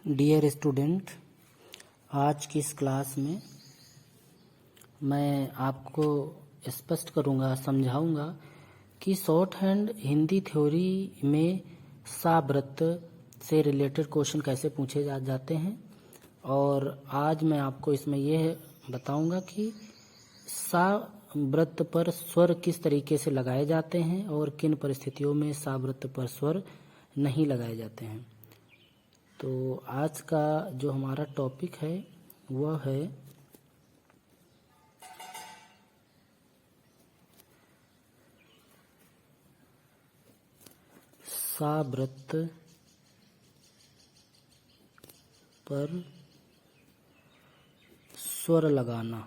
Dear student, आज की इस क्लास में मैं आपको स्पष्ट करूंगा, समझाऊंगा कि शॉर्ट हैंड हिंदी थ्योरी में सा व्रत से रिलेटेड क्वेश्चन कैसे पूछे जाते हैं। और आज मैं आपको इसमें यह बताऊंगा कि सा व्रत पर स्वर किस तरीके से लगाए जाते हैं और किन परिस्थितियों में सा व्रत पर स्वर नहीं लगाए जाते हैं। तो आज का जो हमारा टॉपिक है वह है सा व्रत पर स्वर लगाना।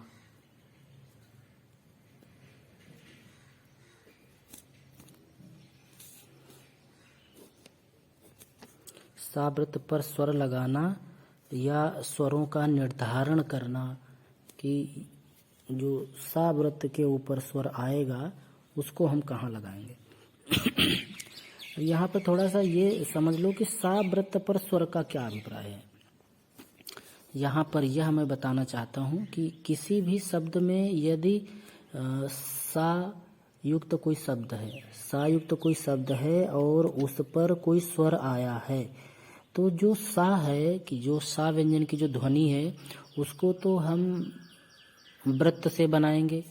सा व्रत पर स्वर लगाना या स्वरों का निर्धारण करना कि जो सा व्रत के ऊपर स्वर आएगा उसको हम कहाँ लगाएंगे। यहाँ पर थोड़ा सा ये समझ लो कि सा व्रत पर स्वर का क्या अभिप्राय है। यहाँ पर यह मैं बताना चाहता हूँ कि किसी भी शब्द में यदि सा युक्त कोई शब्द है, सा युक्त कोई शब्द है और उस पर कोई स्वर आया है, तो जो सा है कि जो सा व्यंजन की जो ध्वनि है उसको तो हम व्रत से बनाएंगे,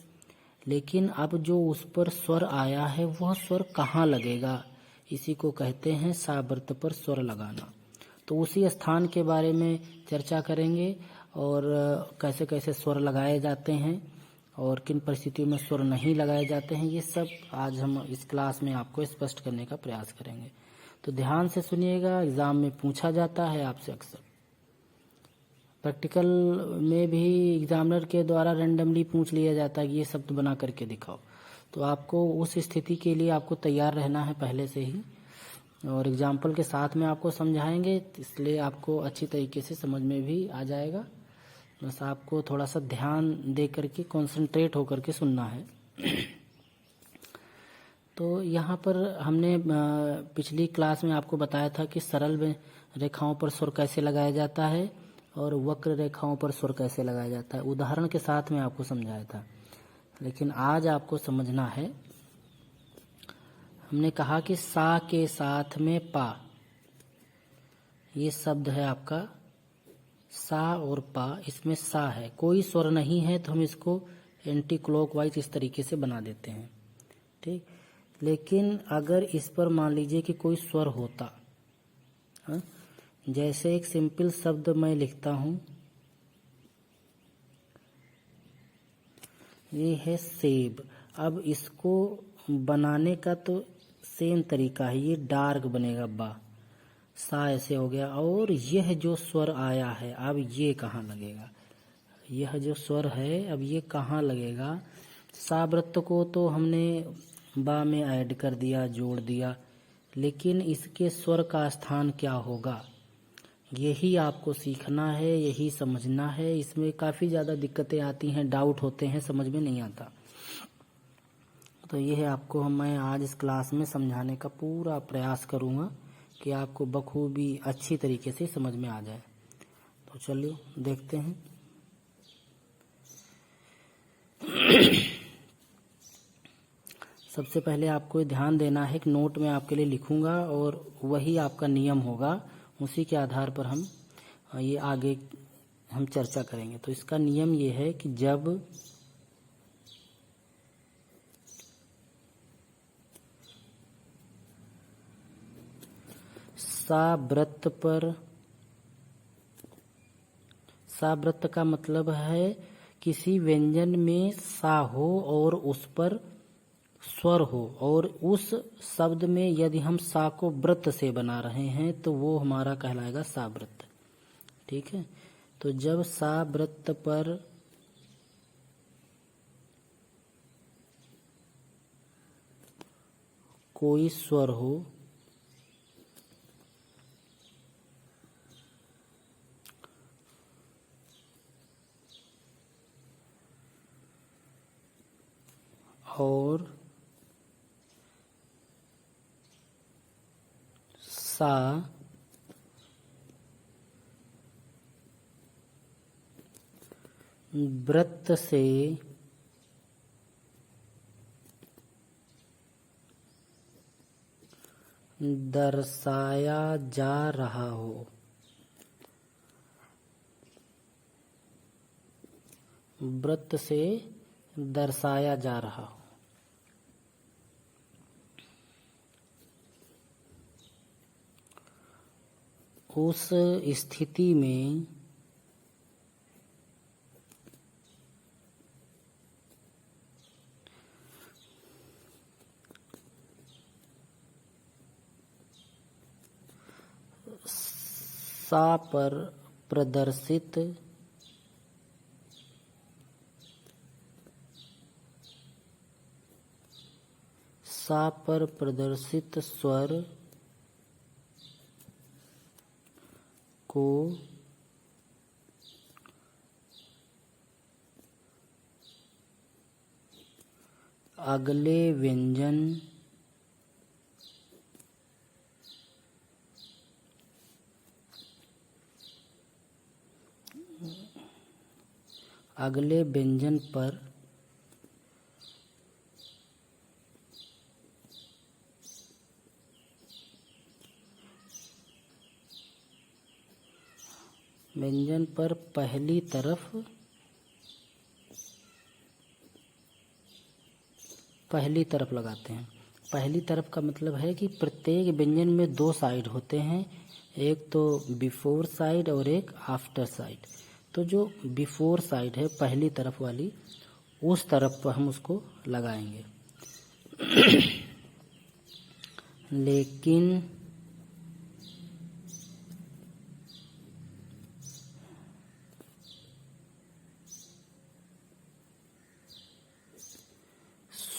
लेकिन अब जो उस पर स्वर आया है वह स्वर कहाँ लगेगा, इसी को कहते हैं सा व्रत पर स्वर लगाना। तो उसी स्थान के बारे में चर्चा करेंगे और कैसे कैसे स्वर लगाए जाते हैं और किन परिस्थितियों में स्वर नहीं लगाए जाते हैं, ये सब आज हम इस क्लास में आपको स्पष्ट करने का प्रयास करेंगे। तो ध्यान से सुनिएगा, एग्जाम में पूछा जाता है आपसे अक्सर, प्रैक्टिकल में भी एग्जामिनर के द्वारा रैंडमली पूछ लिया जाता है कि ये शब्द बना करके दिखाओ। तो आपको उस स्थिति के लिए आपको तैयार रहना है पहले से ही, और एग्जाम्पल के साथ में आपको समझाएंगे, इसलिए आपको अच्छी तरीके से समझ में भी आ जाएगा। बस आपको थोड़ा सा ध्यान दे करके कॉन्सेंट्रेट होकर के सुनना है। तो यहाँ पर हमने पिछली क्लास में आपको बताया था कि सरल रेखाओं पर स्वर कैसे लगाया जाता है और वक्र रेखाओं पर स्वर कैसे लगाया जाता है, उदाहरण के साथ में आपको समझाया था। लेकिन आज आपको समझना है, हमने कहा कि सा के साथ में पा, ये शब्द है आपका सा और पा, इसमें सा है, कोई स्वर नहीं है तो हम इसको एंटी क्लॉकवाइज इस तरीके से बना देते हैं, ठीक। लेकिन अगर इस पर मान लीजिए कि कोई स्वर होता, हाँ? जैसे एक सिंपल शब्द मैं लिखता हूं, ये है सेब। अब इसको बनाने का तो सेम तरीका है, ये डार्क बनेगा बा, सा ऐसे हो गया। और यह जो स्वर आया है अब ये कहाँ लगेगा, यह जो स्वर है अब ये कहाँ लगेगा। सा व्रत को तो हमने बा में ऐड कर दिया, जोड़ दिया, लेकिन इसके स्वर का स्थान क्या होगा यही आपको सीखना है, यही समझना है। इसमें काफ़ी ज़्यादा दिक्कतें आती हैं, डाउट होते हैं, समझ में नहीं आता। तो यह आपको मैं आज इस क्लास में समझाने का पूरा प्रयास करूँगा कि आपको बखूबी अच्छी तरीके से समझ में आ जाए। तो चलिए देखते हैं। सबसे पहले आपको ध्यान देना है कि नोट में आपके लिए लिखूंगा और वही आपका नियम होगा, उसी के आधार पर हम ये आगे हम चर्चा करेंगे। तो इसका नियम ये है कि जब सा व्रत पर, सा व्रत का मतलब है किसी व्यंजन में सा हो और उस पर स्वर हो, और उस शब्द में यदि हम सा को व्रत से बना रहे हैं तो वो हमारा कहलाएगा सा व्रत, ठीक है। तो जब सा व्रत पर कोई स्वर हो और सा वृत्त से दर्शाया जा रहा हो। वृत्त से दर्शाया जा रहा हो। उस स्थिति में सा पर प्रदर्शित स्वर को अगले व्यंजन पर पहली तरफ लगाते हैं। पहली तरफ का मतलब है कि प्रत्येक व्यंजन में दो साइड होते हैं, एक तो बिफोर साइड और एक आफ्टर साइड। तो जो बिफोर साइड है, पहली तरफ वाली, उस तरफ पर हम उसको लगाएंगे। लेकिन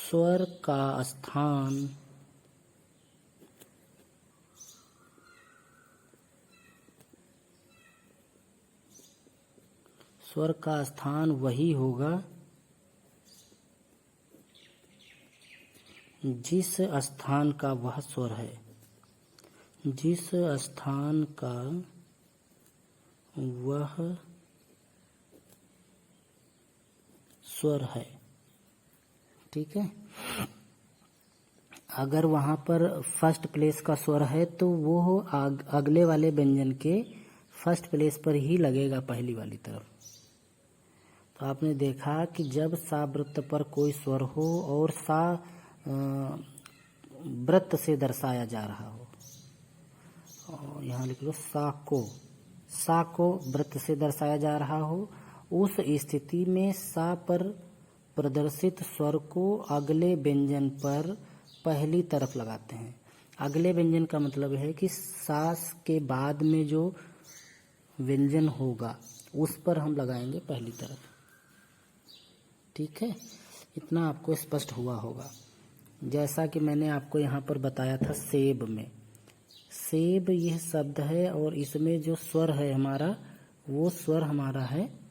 स्वर का स्थान वही होगा जिस स्थान का वह स्वर है। जिस स्थान का वह स्वर है। ठीक है। अगर वहां पर फर्स्ट प्लेस का स्वर है तो वो अगले वाले व्यंजन के फर्स्ट प्लेस पर ही लगेगा, पहली वाली तरफ। तो आपने देखा कि जब सा वृत्त पर कोई स्वर हो और सा वृत्त से दर्शाया जा रहा हो, और यहाँ लिख लो सा को वृत्त से दर्शाया जा रहा हो, उस स्थिति में सा पर प्रदर्शित स्वर को अगले व्यंजन पर पहली तरफ लगाते हैं। अगले व्यंजन का मतलब है कि सास के बाद में जो व्यंजन होगा उस पर हम लगाएंगे पहली तरफ। ठीक है, इतना आपको स्पष्ट हुआ होगा। जैसा कि मैंने आपको यहाँ पर बताया था सेब में, सेब यह शब्द है और इसमें जो स्वर है हमारा, वो स्वर हमारा है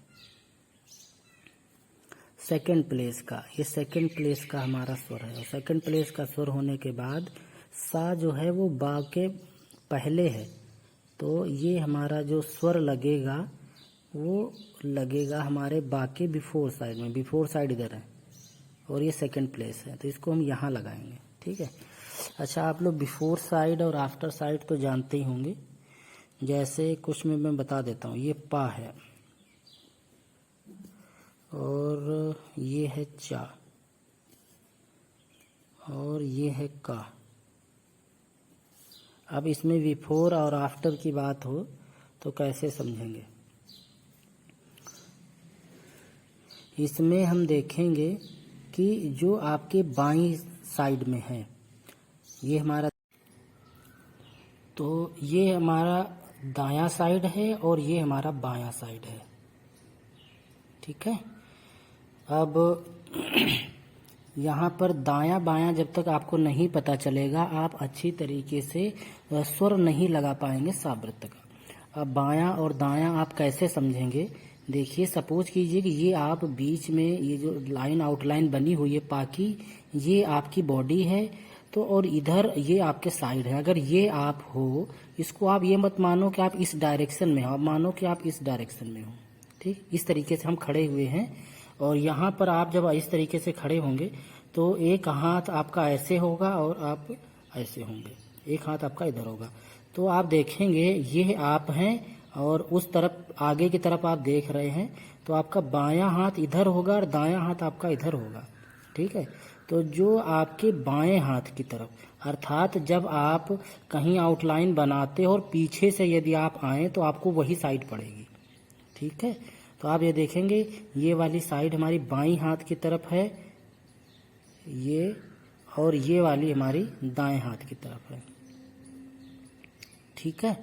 सेकंड प्लेस का। ये सेकंड प्लेस का हमारा स्वर है, और सेकंड प्लेस का स्वर होने के बाद सा जो है वो बा के पहले है, तो ये हमारा जो स्वर लगेगा वो लगेगा हमारे बा के बिफोर साइड में। बिफोर साइड इधर है और ये सेकंड प्लेस है, तो इसको हम यहाँ लगाएंगे। ठीक है। अच्छा, आप लोग बिफोर साइड और आफ्टर साइड तो जानते ही होंगे। जैसे कुछ में मैं बता देता हूँ। ये पा है और ये है चा और ये है का। अब इसमें बिफोर और आफ्टर की बात हो तो कैसे समझेंगे? इसमें हम देखेंगे कि जो आपके बाईं साइड में है ये हमारा, तो ये हमारा दायां साइड है और ये हमारा बायां साइड है। ठीक है। अब यहाँ पर दायां बायां जब तक आपको नहीं पता चलेगा, आप अच्छी तरीके से स्वर नहीं लगा पाएंगे सा वृत्त का। अब बायां और दायां आप कैसे समझेंगे? देखिए, सपोज कीजिए कि ये आप बीच में ये जो लाइन आउटलाइन बनी हुई है पाकी, ये आपकी बॉडी है, तो और इधर ये आपके साइड है। अगर ये आप हो, इसको आप ये मत मानो कि आप इस डायरेक्शन में हो, आप मानो कि आप इस डायरेक्शन में हो। ठीक, इस तरीके से हम खड़े हुए हैं। और यहाँ पर आप जब इस तरीके से खड़े होंगे तो एक हाथ आपका ऐसे होगा और आप ऐसे होंगे, एक हाथ आपका इधर होगा। तो आप देखेंगे ये आप हैं और उस तरफ आगे की तरफ आप देख रहे हैं, तो आपका बायां हाथ इधर होगा और दायां हाथ आपका इधर होगा। ठीक है, तो जो आपके बाएं हाथ की तरफ, अर्थात जब आप कहीं आउटलाइन बनाते हो और पीछे से यदि आप आए तो आपको वही साइड पड़ेगी। ठीक है, तो आप ये देखेंगे ये वाली साइड हमारी बाईं हाथ की तरफ है ये, और ये वाली हमारी दाएं हाथ की तरफ है। ठीक है,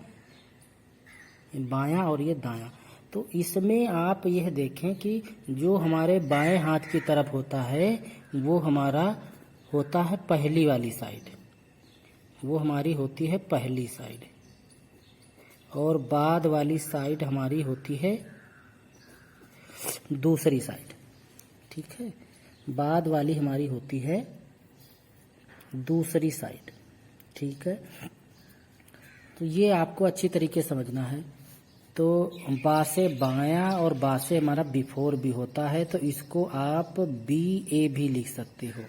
बायां और ये दायां। तो इसमें आप यह देखें कि जो हमारे बाएं हाथ की तरफ होता है वो हमारा होता है पहली वाली साइड, वो हमारी होती है पहली साइड, और बाद वाली साइड हमारी होती है दूसरी साइड। ठीक है, बाद वाली हमारी होती है दूसरी साइड। ठीक है, तो ये आपको अच्छी तरीके से समझना है। तो बा से बायां और बा से हमारा बिफोर भी होता है, तो इसको आप बी ए भी लिख सकते हो।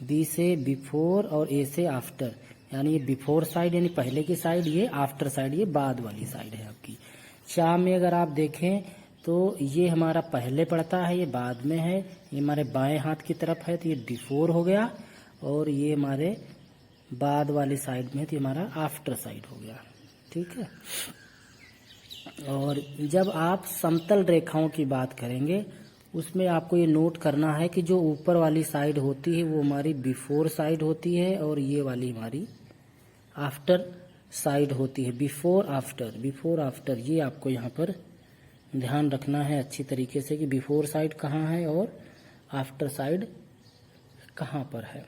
बी से बिफोर और ए से आफ्टर, यानी ये बिफोर साइड यानी पहले की साइड, ये आफ्टर साइड ये बाद वाली साइड है आपकी। चा में अगर आप देखें तो ये हमारा पहले पड़ता है, ये बाद में है, ये हमारे बाएं हाथ की तरफ है तो ये बिफोर हो गया, और ये हमारे बाद वाली साइड में तो ये हमारा आफ्टर साइड हो गया। ठीक है, और जब आप समतल रेखाओं की बात करेंगे उसमें आपको ये नोट करना है कि जो ऊपर वाली साइड होती है वो हमारी बिफोर साइड होती है और ये वाली हमारी आफ्टर साइड होती है। बिफोर आफ्टर, बिफोर आफ्टर, ये आपको यहाँ पर ध्यान रखना है अच्छी तरीके से कि बिफोर साइड कहाँ है और आफ्टर साइड कहाँ पर है।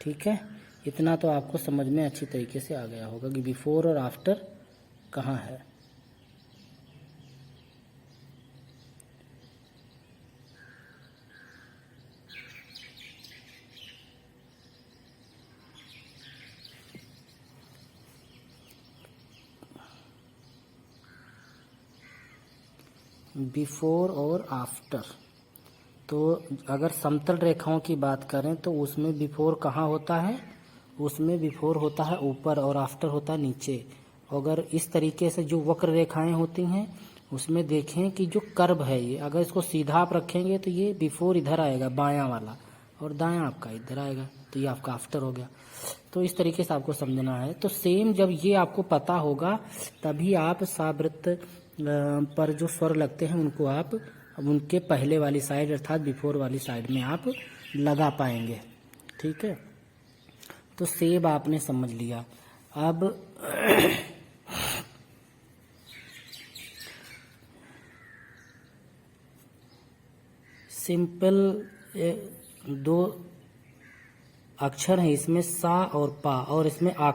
ठीक है, इतना तो आपको समझ में अच्छी तरीके से आ गया होगा कि बिफोर और आफ्टर कहाँ है। बिफोर और आफ्टर, तो अगर समतल रेखाओं की बात करें तो उसमें बिफोर कहाँ होता है, उसमें बिफोर होता है ऊपर और आफ्टर होता है नीचे। अगर इस तरीके से जो वक्र रेखाएं होती हैं उसमें देखें कि जो कर्व है ये, अगर इसको सीधा आप रखेंगे तो ये बिफोर इधर आएगा बायां वाला, और दायां आपका इधर आएगा, तो ये आपका आफ्टर हो गया। तो इस तरीके से आपको समझना है। तो सेम जब ये आपको पता होगा तभी आप सावृत्त पर जो स्वर लगते हैं उनको आप उनके पहले वाली साइड अर्थात बिफोर वाली साइड में आप लगा पाएंगे। ठीक है, तो सेब आपने समझ लिया। अब सिंपल दो अक्षर हैं इसमें, सा और पा, और इसमें आ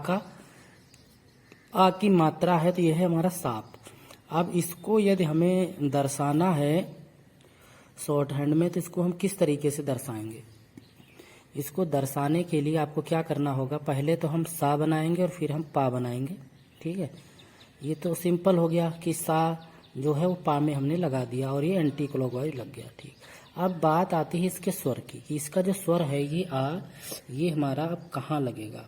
की मात्रा है तो यह है हमारा साप। अब इसको यदि हमें दर्शाना है शॉर्ट हैंड में तो इसको हम किस तरीके से दर्शाएंगे। इसको दर्शाने के लिए आपको क्या करना होगा, पहले तो हम सा बनाएंगे और फिर हम पा बनाएंगे। ठीक है, ये तो सिंपल हो गया कि सा जो है वो पा में हमने लगा दिया और ये एंटी क्लॉकवाइज लग गया। ठीक, अब बात आती है इसके स्वर की कि इसका जो स्वर है ये आ, ये हमारा अब कहाँ लगेगा।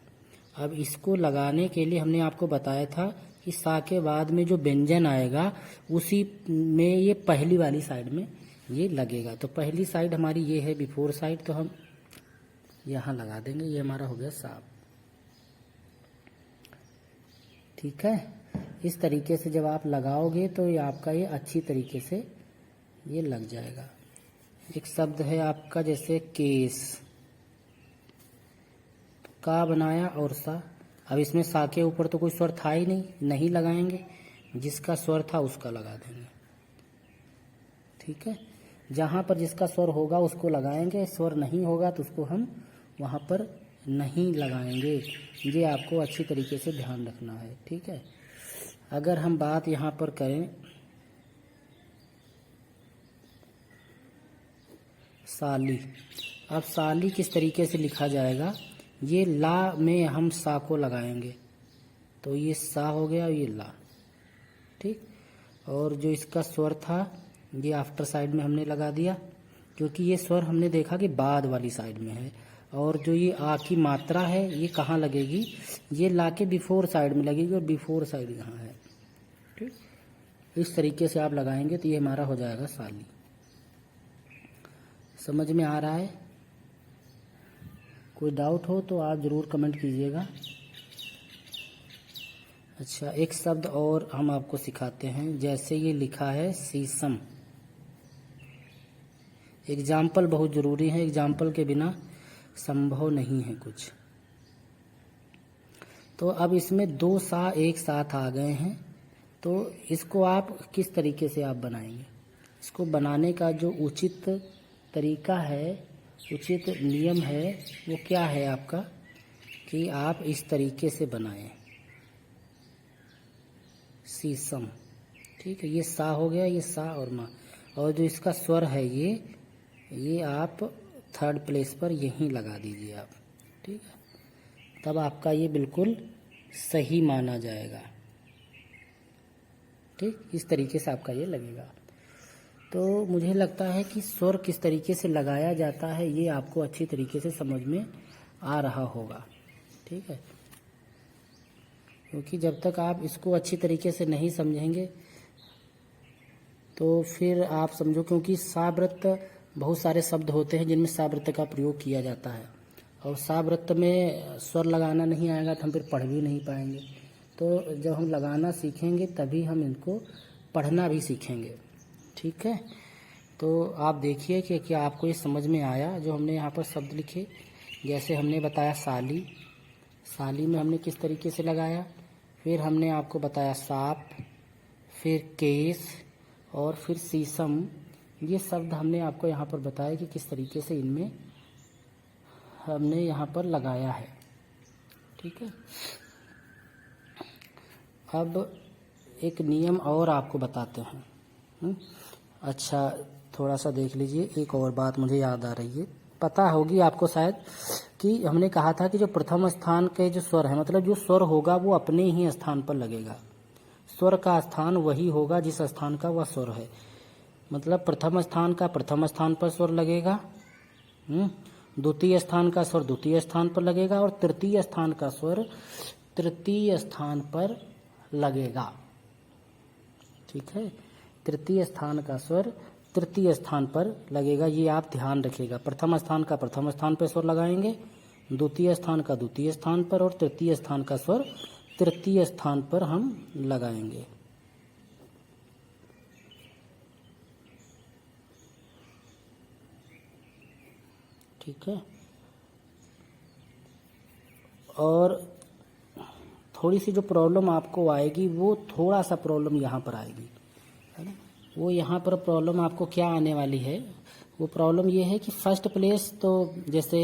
अब इसको लगाने के लिए हमने आपको बताया था कि सा के बाद में जो व्यंजन आएगा उसी में ये पहली वाली साइड में ये लगेगा। तो पहली साइड हमारी ये है बिफोर साइड, तो हम यहाँ लगा देंगे, ये हमारा हो गया सा। ठीक है, इस तरीके से जब आप लगाओगे तो ये आपका ये अच्छी तरीके से ये लग जाएगा। एक शब्द है आपका जैसे केस, तो का बनाया और सा। अब इसमें सा के ऊपर तो कोई स्वर था ही नहीं, नहीं लगाएंगे, जिसका स्वर था उसका लगा देंगे। ठीक है, जहाँ पर जिसका स्वर होगा उसको लगाएंगे, स्वर नहीं होगा तो उसको हम वहाँ पर नहीं लगाएंगे। ये आपको अच्छी तरीके से ध्यान रखना है। ठीक है, अगर हम बात यहाँ पर करें साली, अब साली किस तरीके से लिखा जाएगा, ये ला में हम सा को लगाएंगे तो ये सा हो गया, ये ला। ठीक, और जो इसका स्वर था ये आफ्टर साइड में हमने लगा दिया, क्योंकि ये स्वर हमने देखा कि बाद वाली साइड में है। और जो ये आ की मात्रा है ये कहाँ लगेगी, ये लाके बिफोर साइड में लगेगी और बिफोर साइड यहाँ है। ठीक, इस तरीके से आप लगाएंगे तो ये हमारा हो जाएगा साली। समझ में आ रहा है? कोई डाउट हो तो आप ज़रूर कमेंट कीजिएगा। अच्छा, एक शब्द और हम आपको सिखाते हैं। जैसे ये लिखा है शीशम, एग्जाम्पल बहुत ज़रूरी है, एग्जाम्पल के बिना संभव नहीं है कुछ। तो अब इसमें दो सा एक साथ आ गए हैं, तो इसको आप किस तरीके से आप बनाएंगे? इसको बनाने का जो उचित तरीका है, उचित नियम है, वो क्या है आपका, कि आप इस तरीके से बनाएं। शीशम, ठीक है, ये सा हो गया, ये सा और मा, और जो इसका स्वर है ये आप थर्ड प्लेस पर यहीं लगा दीजिए आप। ठीक है, तब आपका ये बिल्कुल सही माना जाएगा। ठीक, इस तरीके से आपका ये लगेगा। तो मुझे लगता है कि स्वर किस तरीके से लगाया जाता है ये आपको अच्छी तरीके से समझ में आ रहा होगा। ठीक है, क्योंकि जब तक आप इसको अच्छी तरीके से नहीं समझेंगे तो फिर आप समझो, क्योंकि सावृत्त बहुत सारे शब्द होते हैं जिनमें सावृत्त का प्रयोग किया जाता है, और सावृत्त में स्वर लगाना नहीं आएगा तो हम फिर पढ़ भी नहीं पाएंगे। तो जब हम लगाना सीखेंगे तभी हम इनको पढ़ना भी सीखेंगे। ठीक है, तो आप देखिए कि क्या आपको ये समझ में आया जो हमने यहाँ पर शब्द लिखे। जैसे हमने बताया साली, साली में हमने किस तरीके से लगाया, फिर हमने आपको बताया सांप, फिर केस, और फिर शीशम। ये शब्द हमने आपको यहाँ पर बताया कि किस तरीके से इनमें हमने यहाँ पर लगाया है। ठीक है, अब एक नियम और आपको बताते हैं। अच्छा, थोड़ा सा देख लीजिए, एक और बात मुझे याद आ रही है, पता होगी आपको शायद, कि हमने कहा था कि जो प्रथम स्थान के जो स्वर है, मतलब जो स्वर होगा वो अपने ही स्थान पर लगेगा। स्वर का स्थान वही होगा जिस स्थान का वह स्वर है। मतलब प्रथम स्थान का प्रथम स्थान पर स्वर लगेगा, द्वितीय स्थान का स्वर द्वितीय स्थान पर लगेगा, और तृतीय स्थान का स्वर तृतीय स्थान पर लगेगा। ठीक है, तृतीय स्थान का स्वर तृतीय स्थान पर लगेगा, ये आप ध्यान रखिएगा। प्रथम स्थान का प्रथम स्थान पर स्वर लगाएंगे, द्वितीय स्थान का द्वितीय स्थान पर, और तृतीय स्थान का स्वर तृतीय स्थान पर हम लगाएंगे। ठीक है, और थोड़ी सी जो प्रॉब्लम आपको आएगी वो थोड़ा सा प्रॉब्लम यहाँ पर आएगी, है ना। वो यहाँ पर प्रॉब्लम आपको क्या आने वाली है, वो प्रॉब्लम ये है कि फर्स्ट प्लेस तो जैसे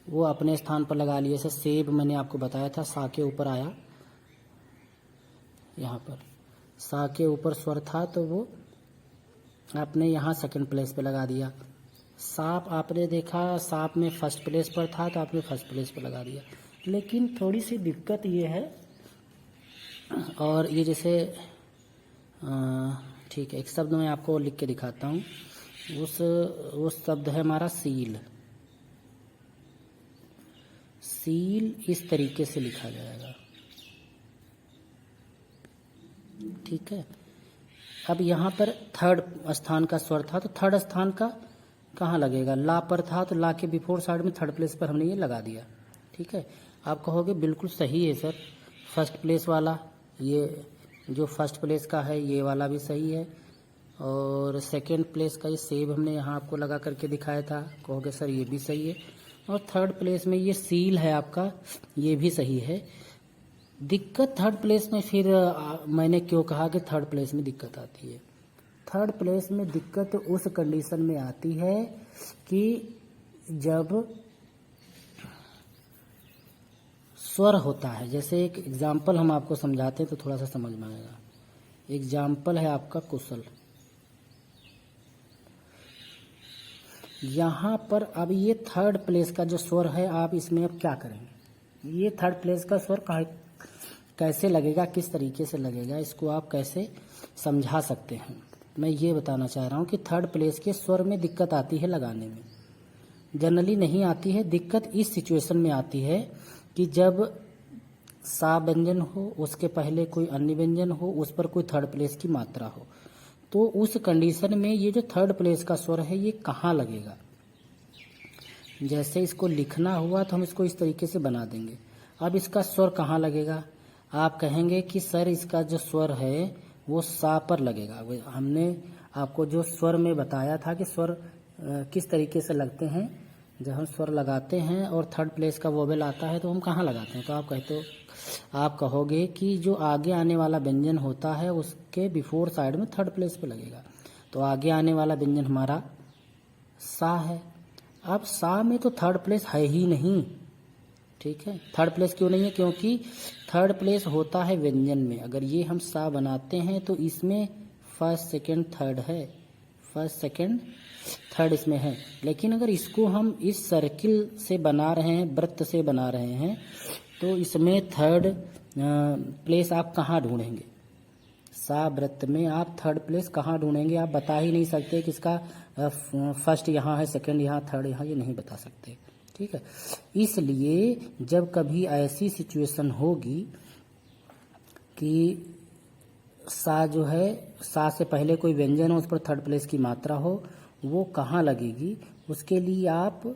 वो अपने स्थान पर लगा लिए। जैसे सेब मैंने आपको बताया था, सा के ऊपर आया, यहाँ पर सा के ऊपर स्वर था तो वो आपने यहाँ सेकंड प्लेस पे लगा दिया। सांप आपने देखा, सांप में फर्स्ट प्लेस पर था तो आपने फर्स्ट प्लेस पर लगा दिया। लेकिन थोड़ी सी दिक्कत ये है, और ये जैसे ठीक है, एक शब्द मैं आपको लिख के दिखाता हूँ। उस शब्द है हमारा सील। सील इस तरीके से लिखा जाएगा। ठीक है, अब यहाँ पर थर्ड स्थान का स्वर था तो थर्ड स्थान का कहाँ लगेगा, ला पर था तो ला के बिफोर साइड में थर्ड प्लेस पर हमने ये लगा दिया। ठीक है, आप कहोगे बिल्कुल सही है सर, फर्स्ट प्लेस वाला ये जो फर्स्ट प्लेस का है ये वाला भी सही है, और सेकंड प्लेस का ये सेब हमने यहाँ आपको लगा करके दिखाया था, कहोगे सर ये भी सही है, और थर्ड प्लेस में ये सील है आपका, ये भी सही है। दिक्कत थर्ड प्लेस में फिर मैंने क्यों कहा कि थर्ड प्लेस में दिक्कत आती है। थर्ड प्लेस में दिक्कत उस कंडीशन में आती है कि जब स्वर होता है। जैसे एक एग्जाम्पल हम आपको समझाते हैं तो थोड़ा सा समझ में आएगा। एग्जाम्पल है आपका कुशल। यहाँ पर अब ये थर्ड प्लेस का जो स्वर है, आप इसमें अब क्या करेंगे, ये थर्ड प्लेस का स्वर कैसे लगेगा, किस तरीके से लगेगा, इसको आप कैसे समझा सकते हैं। मैं ये बताना चाह रहा हूँ कि थर्ड प्लेस के स्वर में दिक्कत आती है लगाने में, जनरली नहीं आती है। दिक्कत इस सिचुएशन में आती है कि जब सा व्यंजन हो, उसके पहले कोई अन्य व्यंजन हो, उस पर कोई थर्ड प्लेस की मात्रा हो, तो उस कंडीशन में ये जो थर्ड प्लेस का स्वर है ये कहाँ लगेगा। जैसे इसको लिखना हुआ तो हम इसको इस तरीके से बना देंगे। अब इसका स्वर कहाँ लगेगा, आप कहेंगे कि सर इसका जो स्वर है वो सा पर लगेगा। हमने आपको जो स्वर में बताया था कि स्वर किस तरीके से लगते हैं, जब हम स्वर लगाते हैं और थर्ड प्लेस का वोवेल आता है तो हम कहाँ लगाते हैं, तो आप कहोगे कि जो आगे आने वाला व्यंजन होता है उसके बिफोर साइड में थर्ड प्लेस पे लगेगा। तो आगे आने वाला व्यंजन हमारा सा है। अब सा में तो थर्ड प्लेस है ही नहीं, ठीक है। थर्ड प्लेस क्यों नहीं है, क्योंकि थर्ड प्लेस होता है व्यंजन में। अगर ये हम सा बनाते हैं तो इसमें फर्स्ट सेकंड थर्ड है, फर्स्ट सेकंड थर्ड इसमें है। लेकिन अगर इसको हम इस सर्किल से बना रहे हैं, वृत्त से बना रहे हैं, तो इसमें थर्ड प्लेस आप कहाँ ढूंढेंगे। सा वृत्त में आप थर्ड प्लेस कहाँ ढूंढेंगे, आप बता ही नहीं सकते कि इसका फर्स्ट यहाँ है, सेकंड यहाँ, थर्ड यहाँ, ये नहीं बता सकते, ठीक है। इसलिए जब कभी ऐसी सिचुएशन होगी कि सा जो है, सा से पहले कोई व्यंजन हो, उस पर थर्ड प्लेस की मात्रा हो, वो कहाँ लगेगी, उसके लिए आप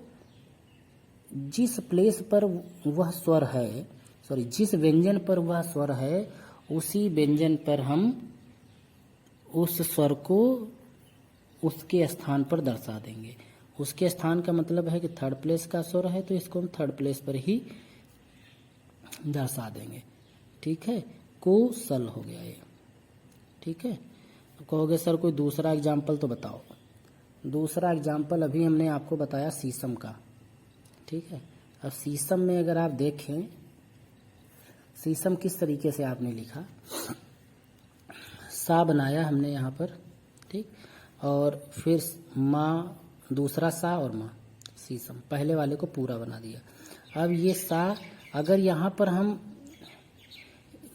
जिस प्लेस पर वह स्वर है, जिस व्यंजन पर वह स्वर है, उसी व्यंजन पर हम उस स्वर को उसके स्थान पर दर्शा देंगे। उसके स्थान का मतलब है कि थर्ड प्लेस का स्वर है तो इसको हम थर्ड प्लेस पर ही दर्शा देंगे, ठीक है। कुशल हो गया ये, ठीक है। तो कहोगे सर कोई दूसरा एग्जाम्पल तो बताओ। दूसरा एग्जाम्पल अभी हमने आपको बताया शीशम का, ठीक है। अब शीशम में अगर आप देखें, शीशम किस तरीके से आपने लिखा, सा बनाया हमने यहाँ पर, ठीक, और फिर माँ, दूसरा सा और माँ, शीशम, पहले वाले को पूरा बना दिया। अब ये सा, अगर यहाँ पर हम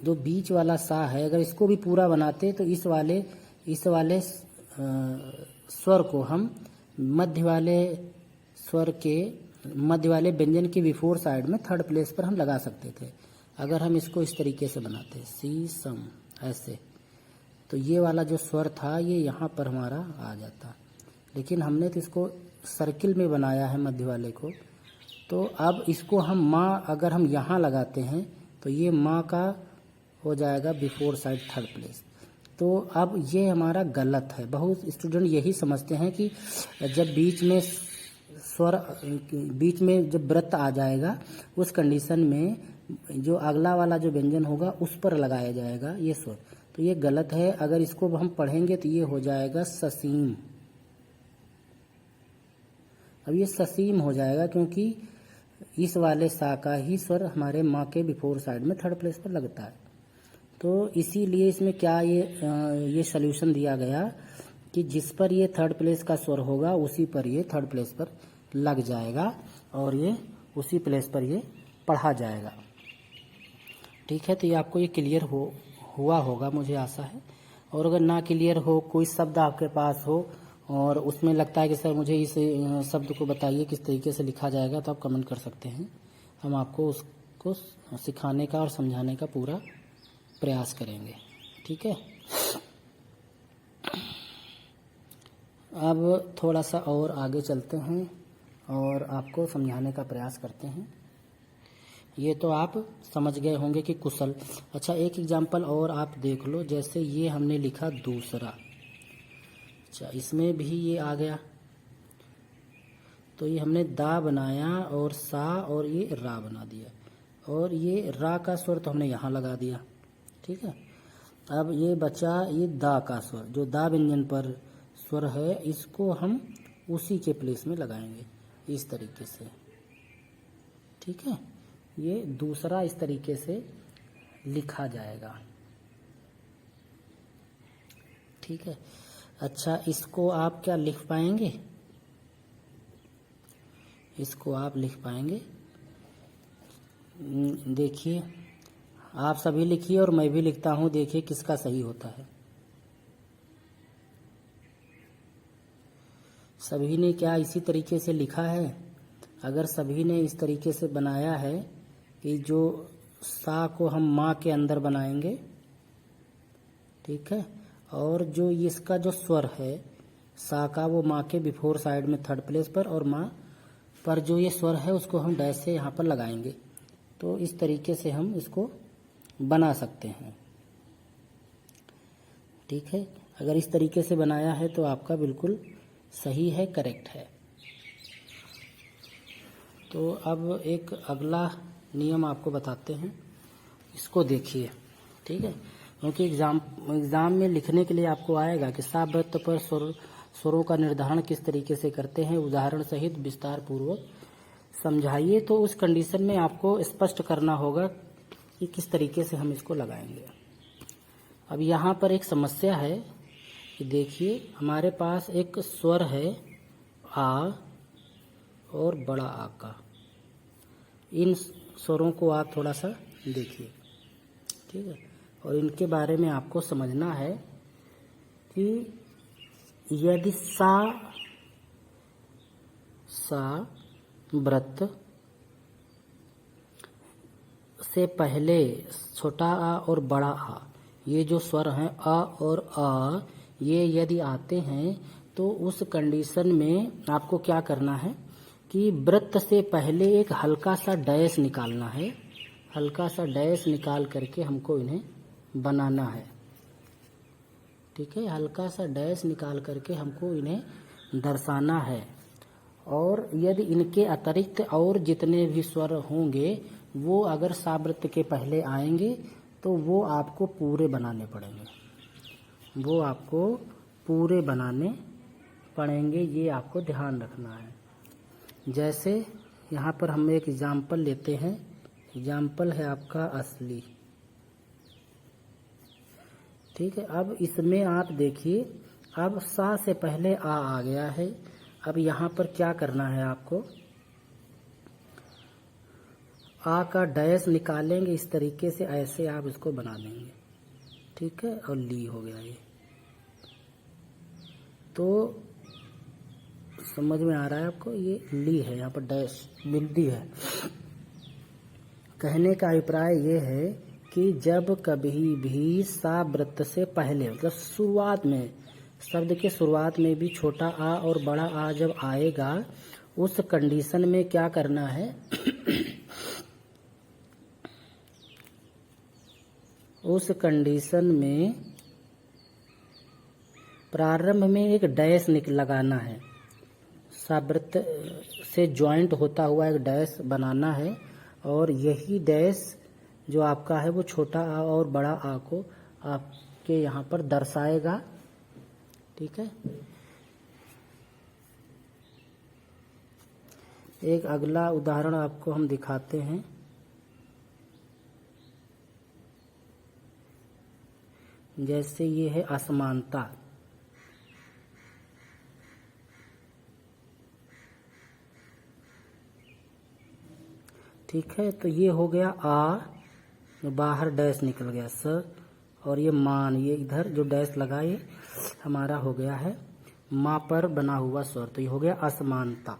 जो बीच वाला सा है, अगर इसको भी पूरा बनाते तो इस वाले स्वर को हम मध्य वाले व्यंजन के बिफोर साइड में थर्ड प्लेस पर हम लगा सकते थे। अगर हम इसको इस तरीके से बनाते शीशम ऐसे, तो ये वाला जो स्वर था ये यहाँ पर हमारा आ जाता। लेकिन हमने तो इसको सर्किल में बनाया है मध्य वाले को, तो अब इसको हम माँ अगर हम यहाँ लगाते हैं तो ये माँ का हो जाएगा बिफोर साइड थर्ड प्लेस। तो अब ये हमारा गलत है। बहुत स्टूडेंट यही समझते हैं कि जब बीच में जब वृत्त आ जाएगा उस कंडीशन में जो अगला वाला जो व्यंजन होगा उस पर लगाया जाएगा ये स्वर, तो ये गलत है। अगर इसको हम पढ़ेंगे तो ये हो जाएगा ससीम। अब ये ससीम हो जाएगा क्योंकि इस वाले सा का ही स्वर हमारे माँ के बिफोर साइड में थर्ड प्लेस पर लगता है। तो इसीलिए इसमें क्या ये सल्यूशन दिया गया कि जिस पर ये थर्ड प्लेस का स्वर होगा उसी पर ये थर्ड प्लेस पर लग जाएगा और ये उसी प्लेस पर ये पढ़ा जाएगा, ठीक है। तो ये आपको ये क्लियर हुआ होगा मुझे आशा है। और अगर ना क्लियर हो, कोई शब्द आपके पास हो और उसमें लगता है कि सर मुझे इस शब्द को बताइए किस तरीके से लिखा जाएगा, तो आप कमेंट कर सकते हैं। हम आपको उसको सिखाने का और समझाने का पूरा प्रयास करेंगे, ठीक है। अब थोड़ा सा और आगे चलते हैं और आपको समझाने का प्रयास करते हैं। ये तो आप समझ गए होंगे कि कुशल। अच्छा, एक एग्जाम्पल और आप देख लो। जैसे ये हमने लिखा दूसरा, अच्छा इसमें भी ये आ गया, तो ये हमने दा बनाया और सा और ये रा बना दिया, और ये रा का स्वर तो हमने यहाँ लगा दिया, ठीक है। अब ये बचा ये दा का स्वर, जो दा व्यंजन पर स्वर है, इसको हम उसी के प्लेस में लगाएंगे इस तरीके से, ठीक है। ये दूसरा इस तरीके से लिखा जाएगा, ठीक है। अच्छा, इसको आप क्या लिख पाएंगे, इसको आप लिख पाएंगे। देखिए आप सभी लिखिए और मैं भी लिखता हूँ, देखिए किसका सही होता है। सभी ने क्या इसी तरीके से लिखा है? अगर सभी ने इस तरीके से बनाया है कि जो सा को हम माँ के अंदर बनाएंगे, ठीक है, और जो इसका जो स्वर है सा का वो माँ के बिफोर साइड में थर्ड प्लेस पर, और माँ पर जो ये स्वर है उसको हम डैश से यहाँ पर लगाएंगे। तो इस तरीके से हम इसको बना सकते हैं, ठीक है। अगर इस तरीके से बनाया है तो आपका बिल्कुल सही है, करेक्ट है। तो अब एक अगला नियम आपको बताते हैं, इसको देखिए, ठीक है, क्योंकि एग्जाम में लिखने के लिए आपको आएगा कि सा वृत्त पर स्वरों का निर्धारण किस तरीके से करते हैं, उदाहरण सहित विस्तार पूर्वक समझाइए। तो उस कंडीशन में आपको स्पष्ट करना होगा कि किस तरीके से हम इसको लगाएंगे। अब यहाँ पर एक समस्या है कि देखिए हमारे पास एक स्वर है आ और बड़ा आ का। इन स्वरों को आप थोड़ा सा देखिए, ठीक है, और इनके बारे में आपको समझना है कि यदि सा व्रत से पहले छोटा आ और बड़ा आ, ये जो स्वर हैं अ और आ, ये यदि आते हैं तो उस कंडीशन में आपको क्या करना है कि व्रत से पहले एक हल्का सा डैश निकालना है। हल्का सा डैश निकाल करके हमको इन्हें बनाना है, ठीक है। हल्का सा डैश निकाल करके हमको इन्हें दर्शाना है। और यदि इनके अतिरिक्त और जितने भी स्वर होंगे वो अगर सा वृत्त के पहले आएंगे तो वो आपको पूरे बनाने पड़ेंगे, वो आपको पूरे बनाने पड़ेंगे, ये आपको ध्यान रखना है। जैसे यहाँ पर हम एक एग्जाम्पल लेते हैं, एग्जाम्पल है आपका असली, ठीक है। अब इसमें आप देखिए, अब सा से पहले आ गया है। अब यहाँ पर क्या करना है आपको, आ का डैश निकालेंगे इस तरीके से, ऐसे आप इसको बना देंगे, ठीक है, और ली हो गया ये। तो समझ में आ रहा है आपको, ये ली है, यहाँ पर डैश बिंदी है। कहने का अभिप्राय ये है कि जब कभी भी सा वृत्त से पहले, मतलब शुरुआत में, शब्द के शुरुआत में भी छोटा आ और बड़ा आ जब आएगा, उस कंडीशन में क्या करना है उस कंडीशन में प्रारंभ में एक डैश लगाना है, सा वृत्त से ज्वाइंट होता हुआ एक डैश बनाना है, और यही डैश जो आपका है वो छोटा आ और बड़ा आ को आपके यहाँ पर दर्शाएगा, ठीक है। एक अगला उदाहरण आपको हम दिखाते हैं। जैसे ये है असमानता, ठीक है। तो ये हो गया आ, बाहर डैश निकल गया स, और ये मान, ये इधर जो डैश लगा ये हमारा हो गया है माँ पर बना हुआ स्वर, तो ये हो गया असमानता,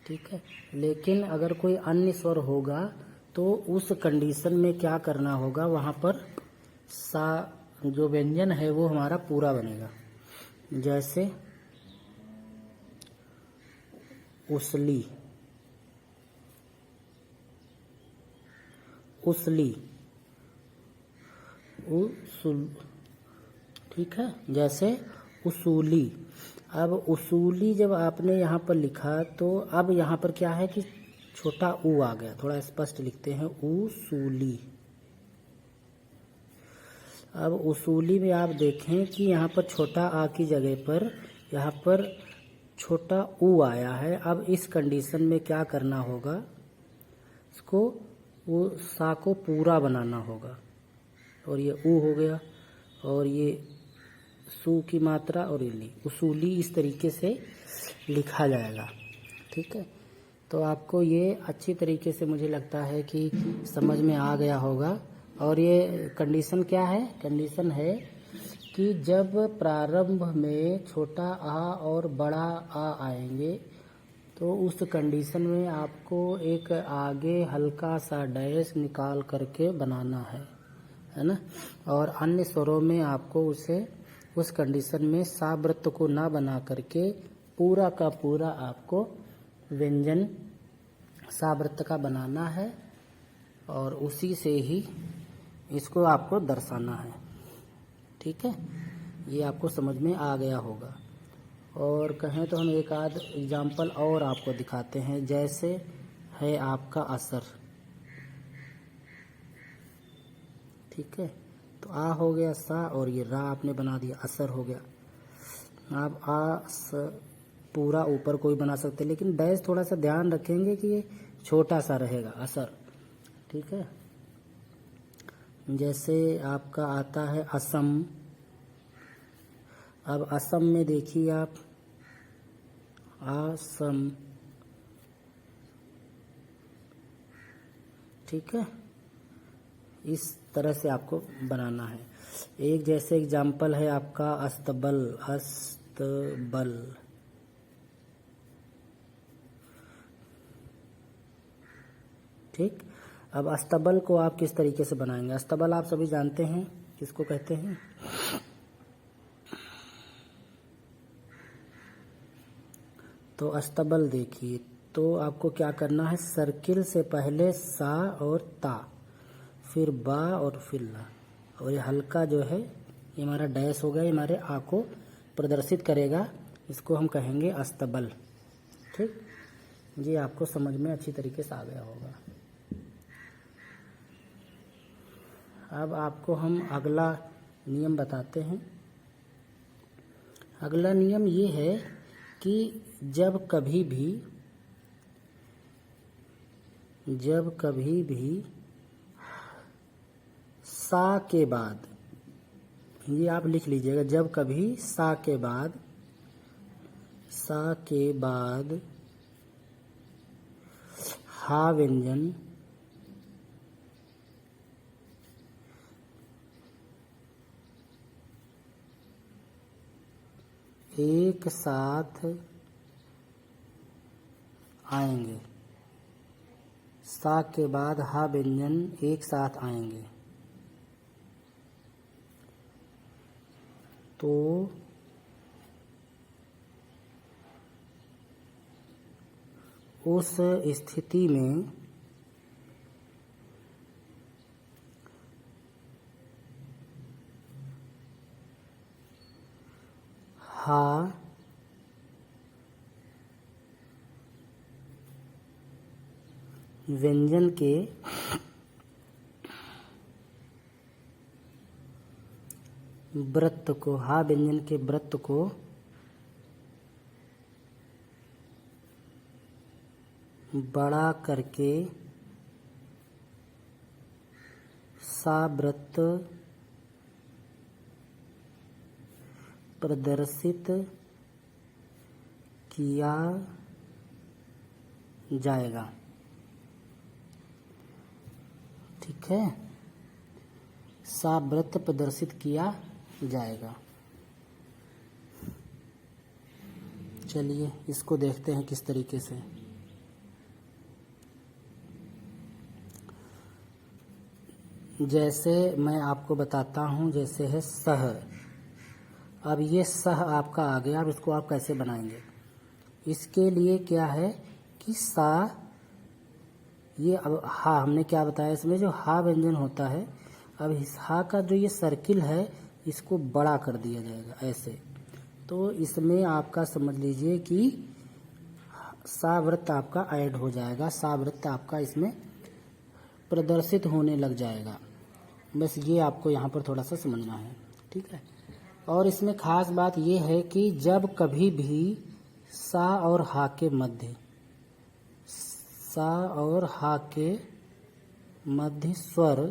ठीक है। लेकिन अगर कोई अन्य स्वर होगा तो उस कंडीशन में क्या करना होगा, वहाँ पर सा जो व्यंजन है वो हमारा पूरा बनेगा। जैसे उसली, उसली, उसूल, ठीक है। जैसे उसूली, अब उसूली जब आपने यहाँ पर लिखा तो अब यहाँ पर क्या है कि छोटा ऊ आ गया, थोड़ा स्पष्ट लिखते हैं, उसूली। अब उसूली में आप देखें कि यहाँ पर छोटा आ की जगह पर यहाँ पर छोटा ऊ आया है। अब इस कंडीशन में क्या करना होगा, इसको वो सा को पूरा बनाना होगा, और ये ऊ हो गया, और ये सू की मात्रा, और ये ली, उसूली, इस तरीके से लिखा जाएगा, ठीक है। तो आपको ये अच्छी तरीके से मुझे लगता है कि समझ में आ गया होगा। और ये कंडीशन क्या है? कंडीशन है कि जब प्रारंभ में छोटा आ और बड़ा आ आएंगे तो उस कंडीशन में आपको एक आगे हल्का सा डैश निकाल करके बनाना है ना। और अन्य स्वरों में आपको उसे उस कंडीशन में सा वृत्त को ना बना करके पूरा का पूरा आपको व्यंजन सा वृत्त का बनाना है और उसी से ही इसको आपको दर्शाना है। ठीक है, ये आपको समझ में आ गया होगा। और कहें तो हम एक आध एग्जाम्पल और आपको दिखाते हैं। जैसे है आपका असर। ठीक है, तो आ हो गया सा और ये रा आपने बना दिया, असर हो गया। आप आ स पूरा ऊपर कोई बना सकते, लेकिन डैश थोड़ा सा ध्यान रखेंगे कि ये छोटा सा रहेगा असर। ठीक है, जैसे आपका आता है असम। अब असम में देखिए आप असम। ठीक है, इस तरह से आपको बनाना है। एक जैसे एग्जाम्पल है आपका अस्तबल। अस्तबल। ठीक, अब अस्तबल को आप किस तरीके से बनाएंगे? अस्तबल आप सभी जानते हैं किसको कहते हैं? तो अस्तबल देखिए, तो आपको क्या करना है? सर्किल से पहले सा और ता, फिर बा और फिर ला, और ये हल्का जो है ये हमारा डैश हो गया, ये हमारे आ को प्रदर्शित करेगा। इसको हम कहेंगे अस्तबल। ठीक, ये आपको समझ में अच्छी तरीके से आ गया होगा। अब आपको हम अगला नियम बताते हैं। अगला नियम ये है कि जब कभी भी सा के बाद, ये आप लिख लीजिएगा, जब कभी सा के बाद हा व्यंजन एक साथ आएंगे, सा के बाद हा व्यंजन एक साथ आएंगे, तो उस स्थिति में हा व्यंजन के वृत्त को, हा व्यंजन के वृत्त को बड़ा करके सा वृत्त प्रदर्शित किया जाएगा। ठीक है, सा वृत्त प्रदर्शित किया जाएगा। चलिए इसको देखते हैं किस तरीके से। जैसे मैं आपको बताता हूँ, जैसे है सह। अब ये सह आपका आ गया। अब इसको आप कैसे बनाएंगे? इसके लिए क्या है कि सा, ये अब हा हमने क्या बताया, इसमें जो हा व्यंजन होता है, अब इस हा का जो ये सर्किल है इसको बड़ा कर दिया जाएगा ऐसे। तो इसमें आपका समझ लीजिए कि सा वृत्त आपका ऐड हो जाएगा, सा वृत्त आपका इसमें प्रदर्शित होने लग जाएगा। बस ये आपको यहाँ पर थोड़ा सा समझना है। ठीक है, और इसमें खास बात ये है कि जब कभी भी सा और हा के मध्य, सा और हा के मध्य स्वर,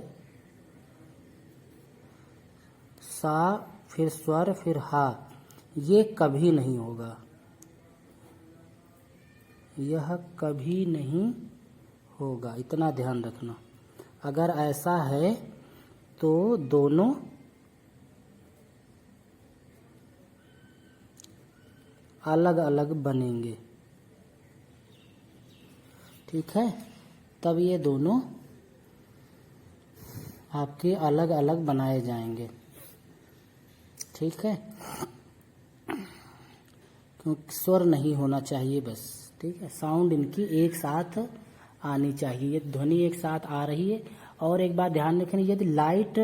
सा फिर स्वर फिर हा, ये कभी नहीं होगा। यह कभी नहीं होगा, इतना ध्यान रखना। अगर ऐसा है तो दोनों अलग अलग बनेंगे, ठीक है। तब ये दोनों आपके अलग अलग बनाए जाएंगे, ठीक है। क्योंकि स्वर नहीं होना चाहिए बस, ठीक है। साउंड इनकी एक साथ आनी चाहिए, ये ध्वनि एक साथ आ रही है। और एक बात ध्यान रखना, यदि लाइट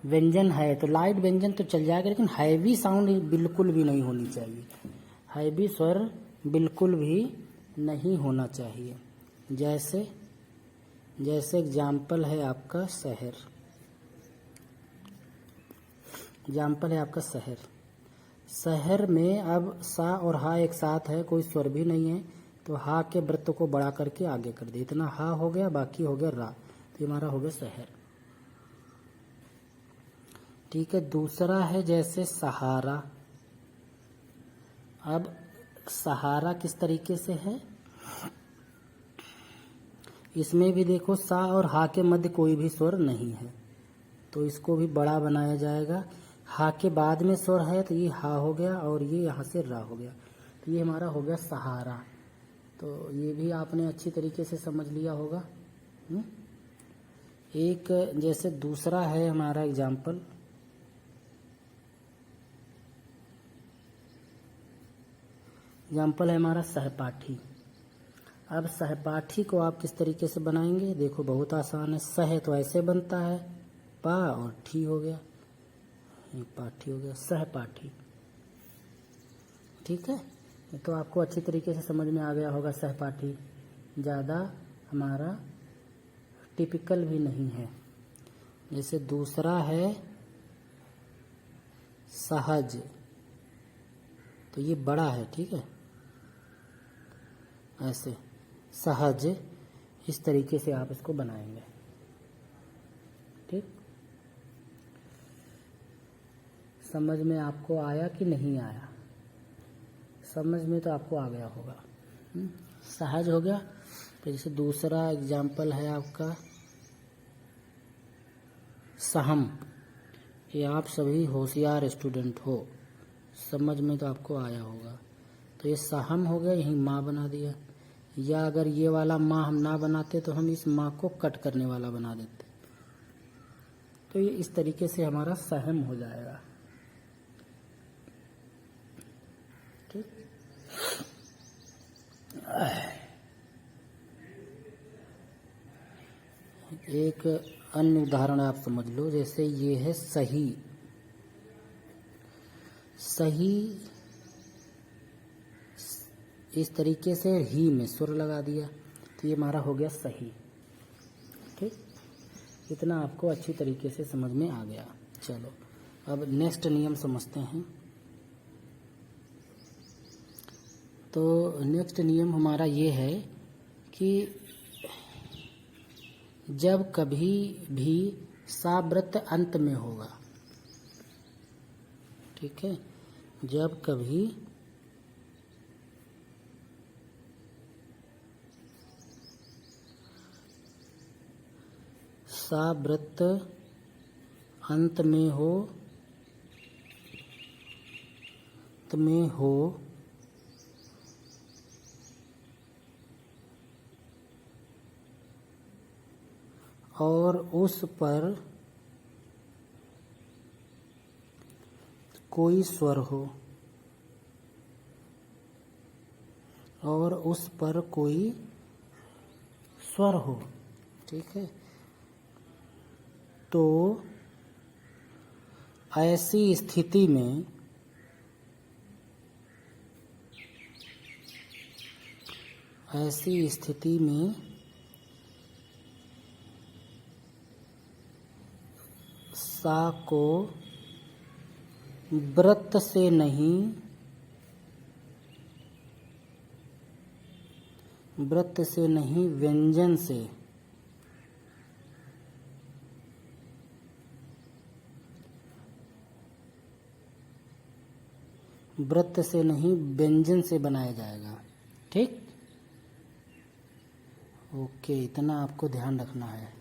व्यंजन है तो लाइट व्यंजन तो चल जाएगा, लेकिन हैवी साउंड बिल्कुल भी नहीं होनी चाहिए, हैवी स्वर बिल्कुल भी नहीं होना चाहिए। जैसे एग्जाम्पल है आपका शहर, एग्जाम्पल है आपका शहर। शहर में अब सा और हा एक साथ है, कोई स्वर भी नहीं है, तो हा के वृत्त को बड़ा करके आगे कर दे, इतना हा हो गया, बाकी हो गया रा, तो हमारा हो गया शहर, ठीक है। दूसरा है जैसे सहारा। अब सहारा किस तरीके से है, इसमें भी देखो सा और हा के मध्य कोई भी स्वर नहीं है, तो इसको भी बड़ा बनाया जाएगा। हा के बाद में स्वर है तो ये हा हो गया और ये यहाँ से रा हो गया, तो ये हमारा हो गया सहारा। तो ये भी आपने अच्छी तरीके से समझ लिया होगा। एक जैसे दूसरा है हमारा एग्जाम्पल, है हमारा सहपाठी। अब सहपाठी को आप किस तरीके से बनाएंगे, देखो बहुत आसान है। सह तो ऐसे बनता है, पा और ठी हो गया, पाठी हो गया, सहपाठी, ठीक है। तो आपको अच्छी तरीके से समझ में आ गया होगा सहपाठी, ज़्यादा हमारा टिपिकल भी नहीं है। जैसे दूसरा है सहज, तो ये बड़ा है, ठीक है, ऐसे सहज, इस तरीके से आप इसको बनाएंगे, ठीक। समझ में आपको आया कि नहीं आया, समझ में तो आपको आ गया होगा। सहज हो गया। तो जैसे दूसरा एग्जाम्पल है आपका सहम, ये आप सभी होशियार स्टूडेंट हो, समझ में तो आपको आया होगा। तो ये सहम हो गया, यहीं माँ बना दिया, या अगर ये वाला माँ हम ना बनाते तो हम इस माँ को कट करने वाला बना देते, तो ये इस तरीके से हमारा सहम हो जाएगा, ठीक। एक अन्य उदाहरण आप समझ लो, जैसे ये है सही। सही इस तरीके से ही में सुर लगा दिया, तो ये हमारा हो गया सही, ठीक। इतना आपको अच्छी तरीके से समझ में आ गया। चलो अब नेक्स्ट नियम समझते हैं। तो नेक्स्ट नियम हमारा ये है कि जब कभी भी सावृत्त अंत में होगा, ठीक है, जब कभी सावृत्त अंत में हो और उस पर कोई स्वर हो, और उस पर कोई स्वर हो, ठीक है, तो ऐसी स्थिति में सा को वृत्त से नहीं, व्यंजन से वृत्त से नहीं व्यंजन से बनाया जाएगा, ठीक। ओके, इतना आपको ध्यान रखना है।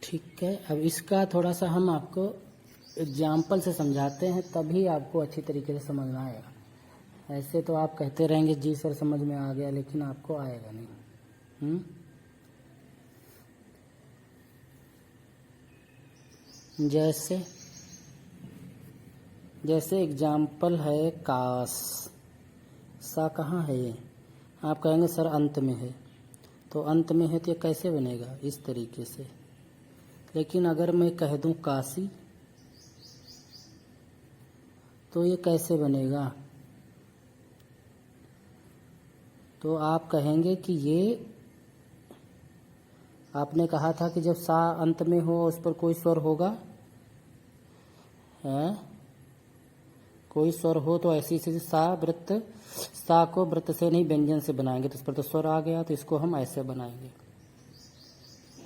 ठीक है, अब इसका थोड़ा सा हम आपको एग्जाम्पल से समझाते हैं, तभी आपको अच्छी तरीके से समझना आएगा। ऐसे तो आप कहते रहेंगे जी सर समझ में आ गया, लेकिन आपको आएगा नहीं। जैसे एग्जाम्पल है काश। सा कहाँ है ये? आप कहेंगे सर अंत में है, तो अंत में है तो ये कैसे बनेगा? इस तरीके से। लेकिन अगर मैं कह दूं काशी, तो ये कैसे बनेगा? तो आप कहेंगे कि ये आपने कहा था कि जब सा अंत में हो उस पर कोई स्वर होगा, है कोई स्वर हो तो ऐसी स्थिति सा को वृत्त से नहीं व्यंजन से बनाएंगे, तो इस पर तो स्वर आ गया, तो इसको हम ऐसे बनाएंगे।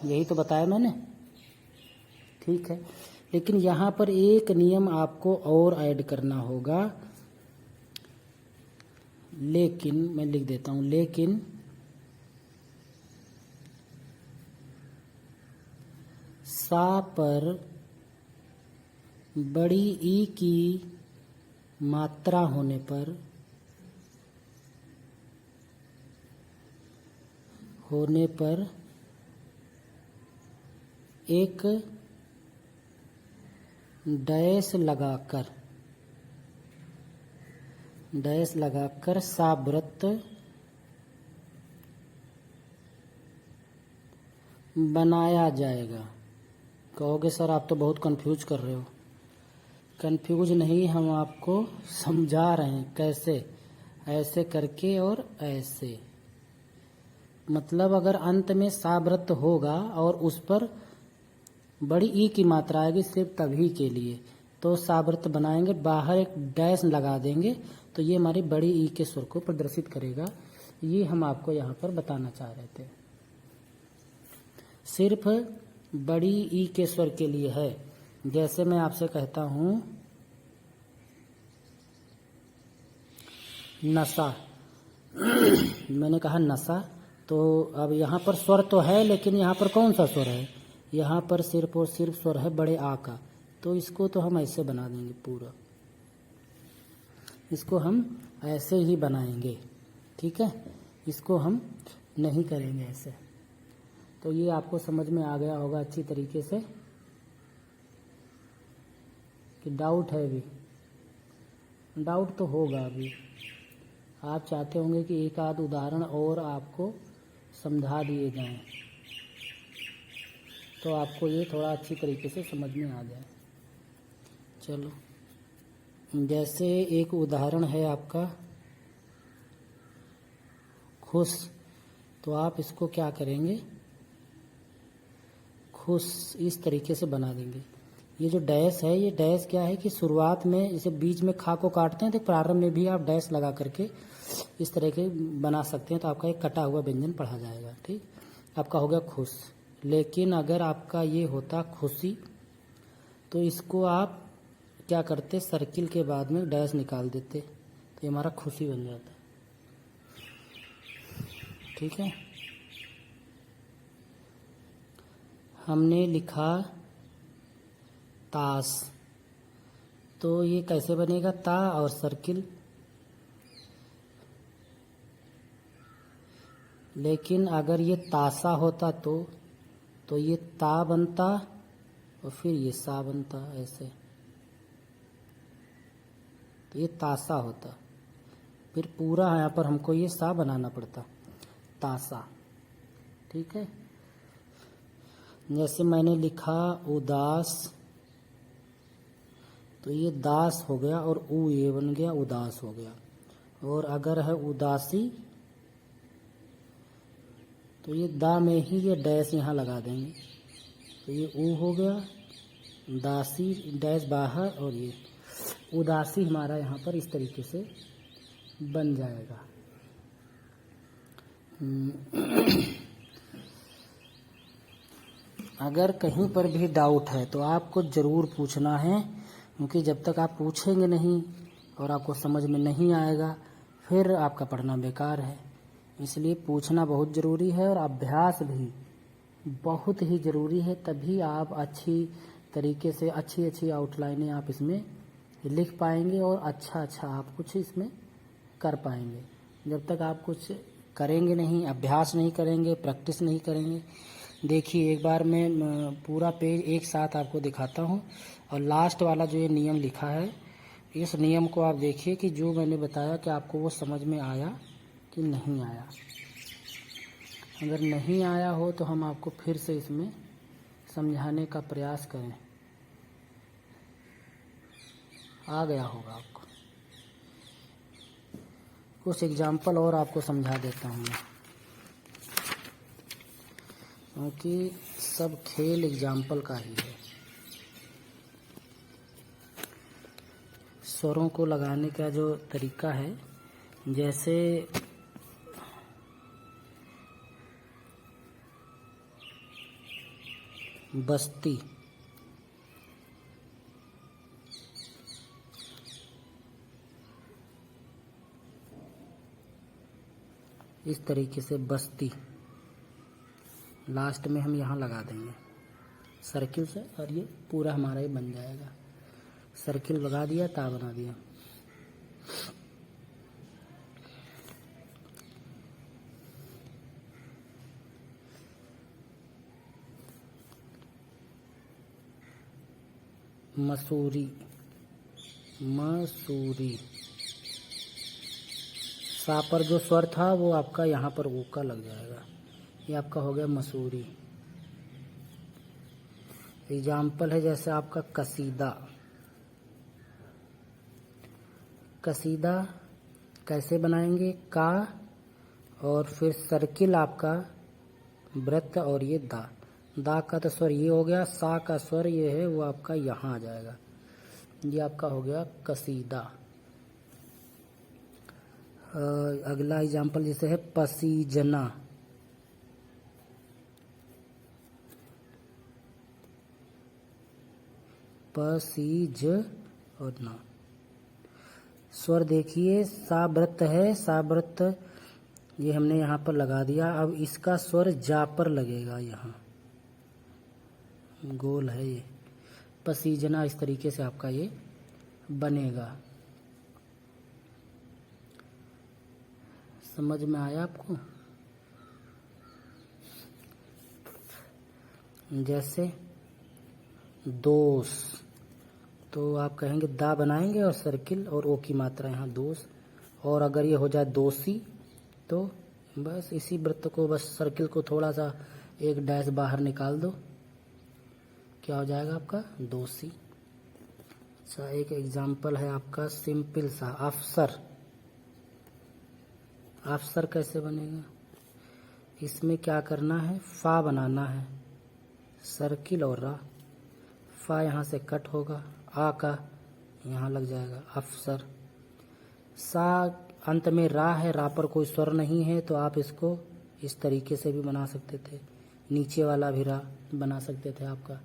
यही तो बताया मैंने, ठीक है। लेकिन यहाँ पर एक नियम आपको और ऐड करना होगा, लेकिन मैं लिख देता हूं, लेकिन सा पर बड़ी ई की मात्रा होने पर एक डैश लगाकर सा वृत्त बनाया जाएगा। कहोगे सर आप तो बहुत कंफ्यूज कर रहे हो। कंफ्यूज नहीं, हम आपको समझा रहे हैं कैसे, ऐसे करके और ऐसे। मतलब अगर अंत में सा वृत्त होगा और उस पर बड़ी ई की मात्रा आएगी सिर्फ तभी के लिए, तो सा वृत्त बनाएंगे, बाहर एक डैश लगा देंगे, तो ये हमारी बड़ी ई के स्वर को प्रदर्शित करेगा। ये हम आपको यहाँ पर बताना चाह रहे थे। सिर्फ बड़ी ई के स्वर के लिए है। जैसे मैं आपसे कहता हूं नशा, मैंने कहा नशा, तो अब यहाँ पर स्वर तो है, लेकिन यहाँ पर कौन सा स्वर है? यहाँ पर सिर्फ और सिर्फ स्वर है बड़े आ का, तो इसको तो हम ऐसे बना देंगे पूरा, इसको हम ऐसे ही बनाएंगे, ठीक है। इसको हम नहीं करेंगे ऐसे। तो ये आपको समझ में आ गया होगा अच्छी तरीके से कि डाउट है? अभी डाउट तो होगा। अभी आप चाहते होंगे कि एक आध उदाहरण और आपको समझा दिए जाएं, तो आपको ये थोड़ा अच्छी तरीके से समझ में आ जाए। चलो, जैसे एक उदाहरण है आपका खुश, तो आप इसको क्या करेंगे, खुश इस तरीके से बना देंगे। ये जो डैश है, ये डैश क्या है कि शुरुआत में जैसे बीच में खा को काटते हैं, तो प्रारंभ में भी आप डैश लगा करके इस तरह के बना सकते हैं, तो आपका एक कटा हुआ व्यंजन पढ़ा जाएगा, ठीक। आपका हो गया खुश। लेकिन अगर आपका ये होता खुशी, तो इसको आप क्या करते, सर्किल के बाद में डैश निकाल देते, तो ये हमारा खुशी बन जाता, ठीक है। हमने लिखा ताश, तो ये कैसे बनेगा, ता और सर्किल। लेकिन अगर ये ताशा होता तो ये ता बनता और फिर ये सा बनता ऐसे, तो ये ताशा होता। फिर पूरा यहाँ पर हमको ये सा बनाना पड़ता, ताशा, ठीक है। जैसे मैंने लिखा उदास, तो ये दास हो गया और ऊ ये बन गया, उदास हो गया। और अगर है उदासी, तो ये दा में ही ये डैश यहाँ लगा देंगे, तो ये ऊ हो गया, दासी डैश बाहर, और ये उदासी हमारा यहाँ पर इस तरीके से बन जाएगा। अगर कहीं पर भी डाउट है तो आपको ज़रूर पूछना है, क्योंकि जब तक आप पूछेंगे नहीं और आपको समझ में नहीं आएगा, फिर आपका पढ़ना बेकार है। इसलिए पूछना बहुत ज़रूरी है और अभ्यास भी बहुत ही ज़रूरी है, तभी आप अच्छी तरीके से अच्छी अच्छी आउटलाइनें आप इसमें लिख पाएंगे और अच्छा आप कुछ इसमें कर पाएंगे। जब तक आप कुछ करेंगे नहीं, अभ्यास नहीं करेंगे, प्रैक्टिस नहीं करेंगे। देखिए एक बार मैं पूरा पेज एक साथ आपको दिखाता हूँ और लास्ट वाला जो ये नियम लिखा है, इस नियम को आप देखिए कि जो मैंने बताया कि आपको वो समझ में आया कि नहीं आया। अगर नहीं आया हो तो हम आपको फिर से इसमें समझाने का प्रयास करें। आ गया होगा आपको। कुछ एग्जाम्पल और आपको समझा देता हूँ मैं, क्योंकि सब खेल एग्जाम्पल का ही है। स्वरों को लगाने का जो तरीका है, जैसे बस्ती, इस तरीके से बस्ती लास्ट में हम यहाँ लगा देंगे सर्किल से, और ये पूरा हमारा ही बन जाएगा। सर्किल लगा दिया, ता बना दिया। मसूरी, मसूरी, सा पर जो स्वर था वो आपका यहाँ पर ऊ का लग जाएगा। ये आपका हो गया मसूरी। एग्जाम्पल है जैसे आपका कसीदा। कसीदा कैसे बनाएंगे? का और फिर सर्किल आपका वृत्त और ये दा का तो स्वर ये हो गया, सा का स्वर ये है वो आपका यहाँ आ जाएगा। ये आपका हो गया कसीदा। अगला एग्जाम्पल जैसे है पसीजना। पसीज और ना, स्वर देखिए सा वृत्त है, सा वृत्त ये हमने यहाँ पर लगा दिया। अब इसका स्वर जा पर लगेगा, यहाँ गोल है ये। पसीजना इस तरीके से आपका ये बनेगा। समझ में आया आपको? जैसे दोष, तो आप कहेंगे दा बनाएंगे और सर्किल और ओ की मात्रा यहाँ दोष। और अगर ये हो जाए दोषी तो बस इसी वृत्त को, बस सर्किल को थोड़ा सा एक डैश बाहर निकाल दो, क्या हो जाएगा आपका दोषी। अच्छा, एक एग्जाम्पल है आपका सिंपल सा अफसर। अफसर कैसे बनेगा? इसमें क्या करना है? फा बनाना है, सर्किल और रा। फा यहाँ से कट होगा, आ का यहाँ लग जाएगा अफसर। सा अंत में रा है, रा पर कोई स्वर नहीं है, तो आप इसको इस तरीके से भी बना सकते थे, नीचे वाला भी रा बना सकते थे आपका।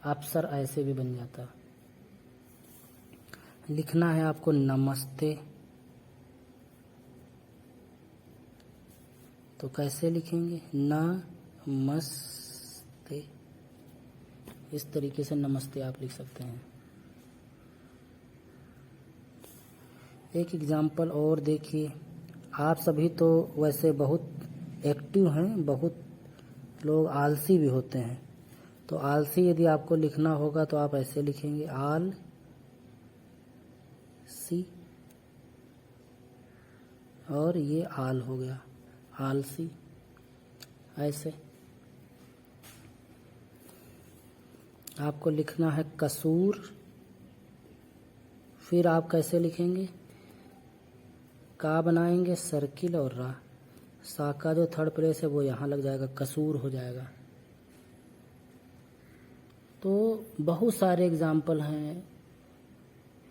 अफसर ऐसे भी बन जाता। लिखना है आपको नमस्ते, तो कैसे लिखेंगे? नमस्ते, इस तरीके से नमस्ते आप लिख सकते हैं। एक एग्जाम्पल और देखिए, आप सभी तो वैसे बहुत एक्टिव हैं, बहुत लोग आलसी भी होते हैं। तो आलसी यदि आपको लिखना होगा तो आप ऐसे लिखेंगे आल सी, और ये आल हो गया आलसी, ऐसे। आपको लिखना है कसूर, फिर आप कैसे लिखेंगे? का बनाएंगे, सर्किल और रा। सा का जो थर्ड प्लेस है वो यहाँ लग जाएगा, कसूर हो जाएगा। तो बहुत सारे एग्जाम्पल हैं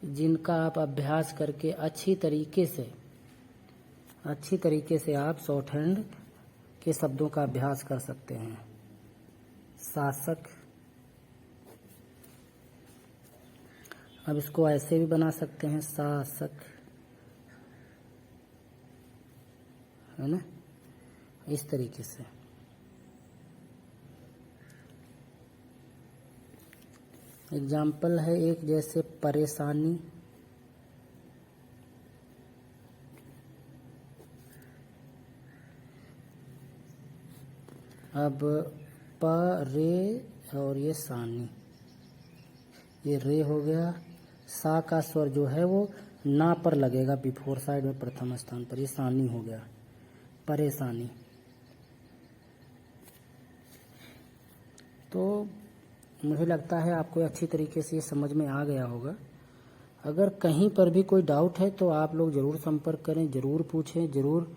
जिनका आप अभ्यास करके अच्छी तरीके से आप शॉर्ट हैंड के शब्दों का अभ्यास कर सकते हैं। शासक, अब इसको ऐसे भी बना सकते हैं, शासक, है ना, इस तरीके से। एग्जाम्पल है एक, जैसे परेशानी, अब रे और ये सानी, ये रे हो गया। सा का स्वर जो है वो ना पर लगेगा बिफोर साइड में प्रथम स्थान पर, ये सानी हो गया, परेशानी। तो मुझे लगता है आपको अच्छी तरीके से ये समझ में आ गया होगा। अगर कहीं पर भी कोई डाउट है तो आप लोग ज़रूर संपर्क करें, ज़रूर पूछें, ज़रूर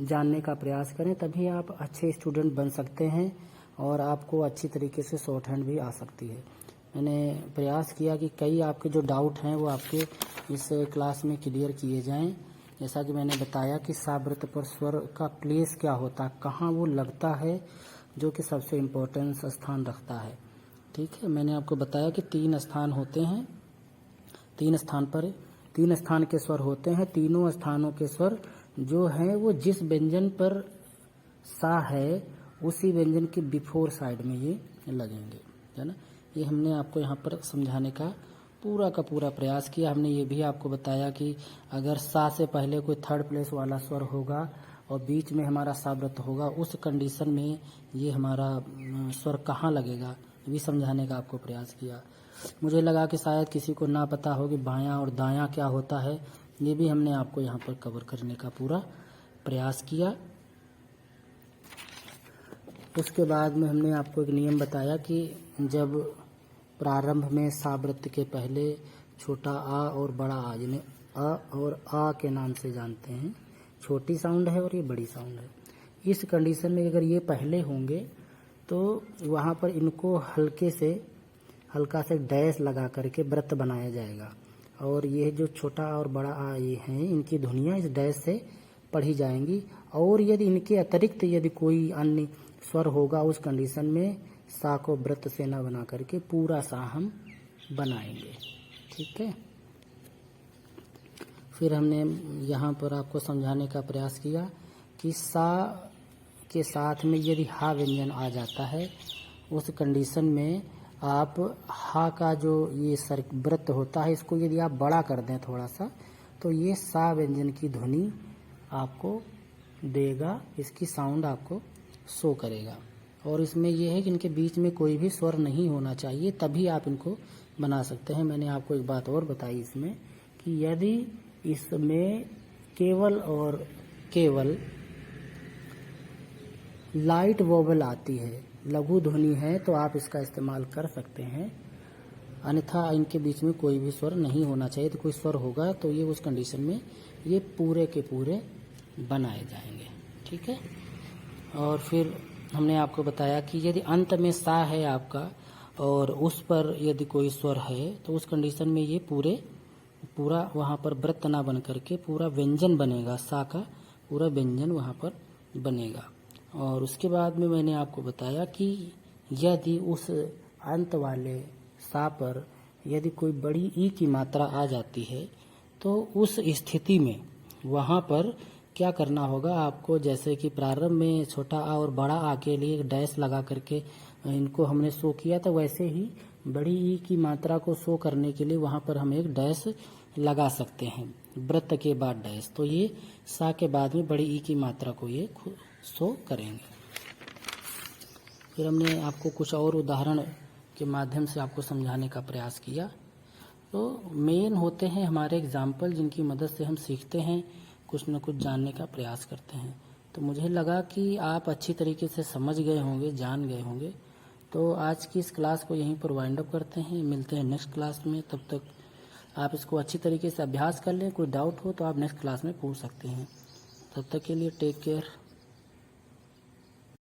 जानने का प्रयास करें, तभी आप अच्छे स्टूडेंट बन सकते हैं और आपको अच्छी तरीके से शॉर्ट हैंड भी आ सकती है। मैंने प्रयास किया कि कई आपके जो डाउट हैं वो आपके इस क्लास में क्लियर किए जाएं। जैसा कि मैंने बताया कि सावृत्त पर स्वर का प्लेस क्या होता है, कहाँ वो लगता है, जो कि सबसे इम्पोर्टेंस स्थान रखता है। ठीक है, मैंने आपको बताया कि 3 स्थान होते हैं, 3 स्थान के स्वर होते हैं। तीनों स्थानों के स्वर जो हैं वो जिस व्यंजन पर सा है उसी व्यंजन के बिफोर साइड में ये लगेंगे, है ना। ये हमने आपको यहाँ पर समझाने का पूरा प्रयास किया। हमने ये भी आपको बताया कि अगर सा से पहले कोई थर्ड प्लेस वाला स्वर होगा और बीच में हमारा सावृत्त होगा, उस कंडीशन में ये हमारा स्वर कहाँ लगेगा, ये भी समझाने का आपको प्रयास किया। मुझे लगा कि शायद किसी को ना पता हो कि बायां और दायां क्या होता है, ये भी हमने आपको यहाँ पर कवर करने का पूरा प्रयास किया। उसके बाद में हमने आपको एक नियम बताया कि जब प्रारंभ में सावृत्त के पहले छोटा आ और बड़ा आ, जिन्हें अ और आ के नाम से जानते हैं, छोटी साउंड है और ये बड़ी साउंड है, इस कंडीशन में अगर ये पहले होंगे तो वहाँ पर इनको हल्का से डैश लगा करके वृत्त बनाया जाएगा और ये जो छोटा और बड़ा आ ये हैं, इनकी ध्वनियाँ इस डैश से पढ़ी जाएंगी। और यदि इनके अतिरिक्त यदि कोई अन्य स्वर होगा, उस कंडीशन में सा को वृत्त से न बना करके पूरा सा हम बनाएंगे। ठीक है, फिर हमने यहाँ पर आपको समझाने का प्रयास किया कि सा के साथ में यदि हा व्यंजन आ जाता है, उस कंडीशन में आप हा का जो ये वृत्त होता है, इसको यदि आप बड़ा कर दें थोड़ा सा, तो ये सा व्यंजन की ध्वनि आपको देगा, इसकी साउंड आपको शो करेगा। और इसमें यह है कि इनके बीच में कोई भी स्वर नहीं होना चाहिए, तभी आप इनको बना सकते हैं। मैंने आपको एक बात और बताई इसमें कि यदि इसमें केवल और केवल लाइट वोवल आती है, लघु ध्वनि है, तो आप इसका इस्तेमाल कर सकते हैं, अन्यथा इनके बीच में कोई भी स्वर नहीं होना चाहिए। तो कोई स्वर होगा तो ये उस कंडीशन में ये पूरे के पूरे बनाए जाएंगे। ठीक है, और फिर हमने आपको बताया कि यदि अंत में सा है आपका और उस पर यदि कोई स्वर है, तो उस कंडीशन में ये पूरा वहाँ पर वृत्त ना बन करके पूरा व्यंजन बनेगा, सा का पूरा व्यंजन वहाँ पर बनेगा। और उसके बाद में मैंने आपको बताया कि यदि उस अंत वाले सा पर यदि कोई बड़ी ई की मात्रा आ जाती है, तो उस स्थिति में वहाँ पर क्या करना होगा आपको, जैसे कि प्रारंभ में छोटा आ और बड़ा आ के लिए एक डैश लगा करके इनको हमने शो किया था, वैसे ही बड़ी ई की मात्रा को शो करने के लिए वहाँ पर हम एक डैश लगा सकते हैं, वृत्त के बाद डैश। तो ये सा के बाद में बड़ी ई की मात्रा को ये शो करेंगे। फिर हमने आपको कुछ और उदाहरण के माध्यम से आपको समझाने का प्रयास किया। तो मेन होते हैं हमारे एग्जाम्पल, जिनकी मदद से हम सीखते हैं, कुछ न कुछ जानने का प्रयास करते हैं। तो मुझे लगा कि आप अच्छी तरीके से समझ गए होंगे, जान गए होंगे। तो आज की इस क्लास को यहीं पर वाइंड अप करते हैं, मिलते हैं नेक्स्ट क्लास में। तब तक आप इसको अच्छी तरीके से अभ्यास कर लें, कोई डाउट हो तो आप नेक्स्ट क्लास में पूछ सकते हैं। तब तक के लिए टेक केयर।